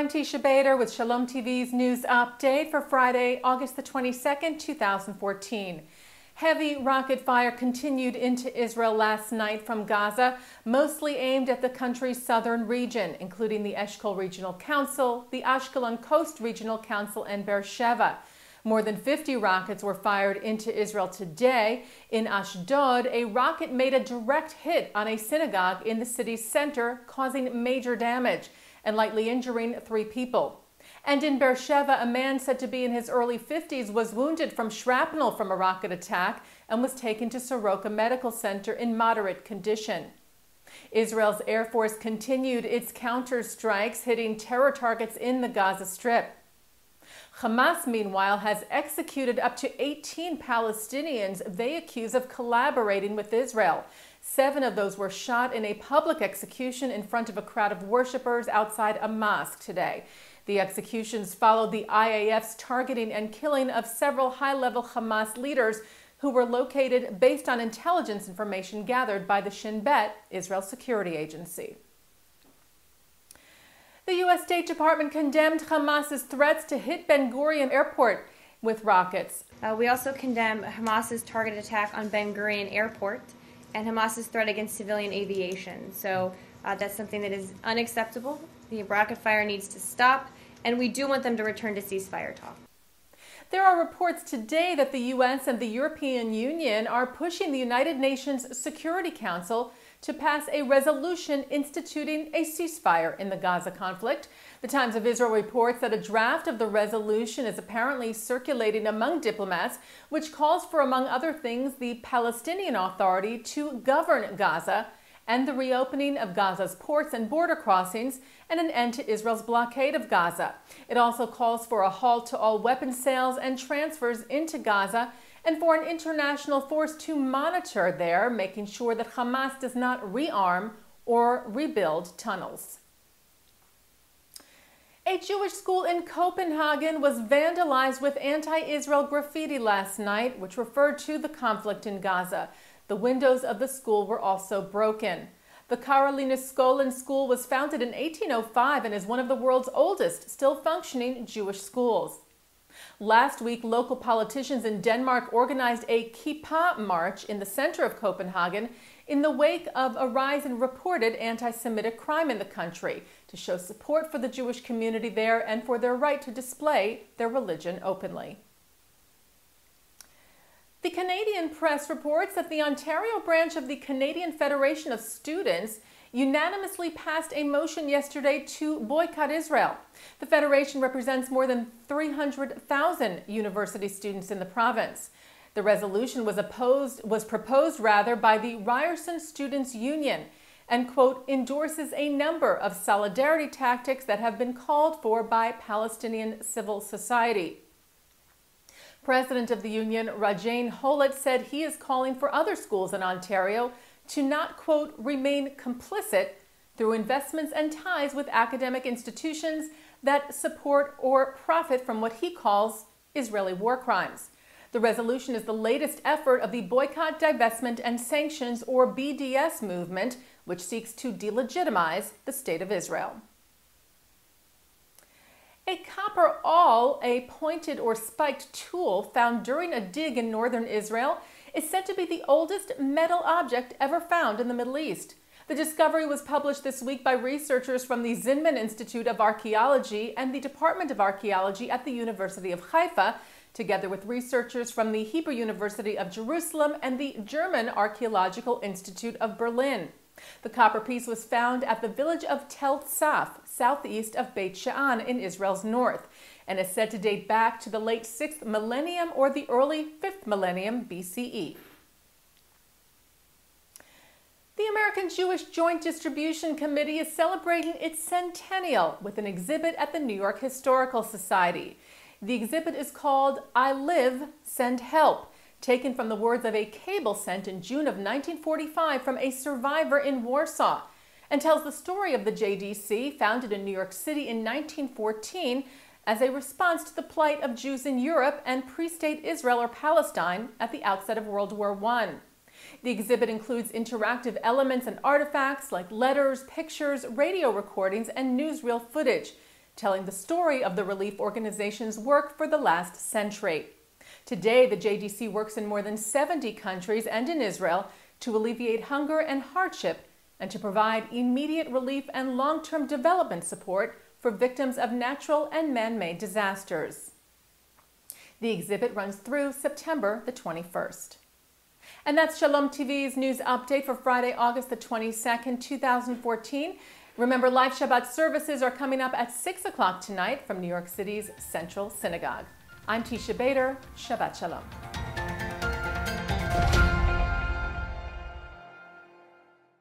I'm Teisha Bader with Shalom TV's news update for Friday, August the 22nd, 2014. Heavy rocket fire continued into Israel last night from Gaza, mostly aimed at the country's southern region, including the Eshkol Regional Council, the Ashkelon Coast Regional Council, and Beersheba. More than 50 rockets were fired into Israel today. In Ashdod, a rocket made a direct hit on a synagogue in the city's center, causing major damage and likely injuring 3 people. And in Beersheba, a man said to be in his early 50s was wounded from shrapnel from a rocket attack and was taken to Soroka Medical Center in moderate condition. Israel's Air Force continued its counter-strikes, hitting terror targets in the Gaza Strip. Hamas, meanwhile, has executed up to 18 Palestinians they accuse of collaborating with Israel. 7 of those were shot in a public execution in front of a crowd of worshippers outside a mosque today. The executions followed the IAF's targeting and killing of several high-level Hamas leaders who were located based on intelligence information gathered by the Shin Bet, Israel's security agency. The U.S. State Department condemned Hamas's threats to hit Ben Gurion Airport with rockets. We also condemn Hamas's targeted attack on Ben Gurion Airport and Hamas's threat against civilian aviation. So that's something that is unacceptable. The rocket fire needs to stop, and we do want them to return to ceasefire talk. There are reports today that the U.S. and the European Union are pushing the United Nations Security Council to pass a resolution instituting a ceasefire in the Gaza conflict. The Times of Israel reports that a draft of the resolution is apparently circulating among diplomats, which calls for, among other things, the Palestinian Authority to govern Gaza and the reopening of Gaza's ports and border crossings and an end to Israel's blockade of Gaza. It also calls for a halt to all weapons sales and transfers into Gaza and for an international force to monitor there, making sure that Hamas does not rearm or rebuild tunnels. A Jewish school in Copenhagen was vandalized with anti-Israel graffiti last night, which referred to the conflict in Gaza. The windows of the school were also broken. The Carolina's School was founded in 1805 and is one of the world's oldest still functioning Jewish schools. Last week, local politicians in Denmark organized a Kippah march in the center of Copenhagen in the wake of a rise in reported anti-Semitic crime in the country to show support for the Jewish community there and for their right to display their religion openly. The Canadian press reports that the Ontario branch of the Canadian Federation of Students unanimously passed a motion yesterday to boycott Israel. The federation represents more than 300,000 university students in the province. The resolution was proposed by the Ryerson Students' Union and, quote, endorses a number of solidarity tactics that have been called for by Palestinian civil society. President of the union, Rajain Hollett, said he is calling for other schools in Ontario to not, quote, remain complicit through investments and ties with academic institutions that support or profit from what he calls Israeli war crimes. The resolution is the latest effort of the Boycott, Divestment and Sanctions, or BDS movement, which seeks to delegitimize the State of Israel. A copper awl, a pointed or spiked tool found during a dig in northern Israel, is said to be the oldest metal object ever found in the Middle East. The discovery was published this week by researchers from the Zinman Institute of Archaeology and the Department of Archaeology at the University of Haifa, together with researchers from the Hebrew University of Jerusalem and the German Archaeological Institute of Berlin. The copper piece was found at the village of Tel Tzaf, southeast of Beit She'an in Israel's north, and is said to date back to the late 6th millennium or the early 5th millennium BCE. The American Jewish Joint Distribution Committee is celebrating its centennial with an exhibit at the New York Historical Society. The exhibit is called I Live, Send Help, taken from the words of a cable sent in June of 1945 from a survivor in Warsaw, and tells the story of the JDC, founded in New York City in 1914, as a response to the plight of Jews in Europe and pre-state Israel or Palestine at the outset of World War I. The exhibit includes interactive elements and artifacts like letters, pictures, radio recordings, and newsreel footage, telling the story of the relief organization's work for the last century. Today, the JDC works in more than 70 countries and in Israel to alleviate hunger and hardship and to provide immediate relief and long-term development support for victims of natural and man-made disasters. The exhibit runs through September the 21st. And that's Shalom TV's news update for Friday, August the 22nd, 2014. Remember, live Shabbat services are coming up at 6 o'clock tonight from New York City's Central Synagogue. I'm Teisha Bader. Shabbat Shalom.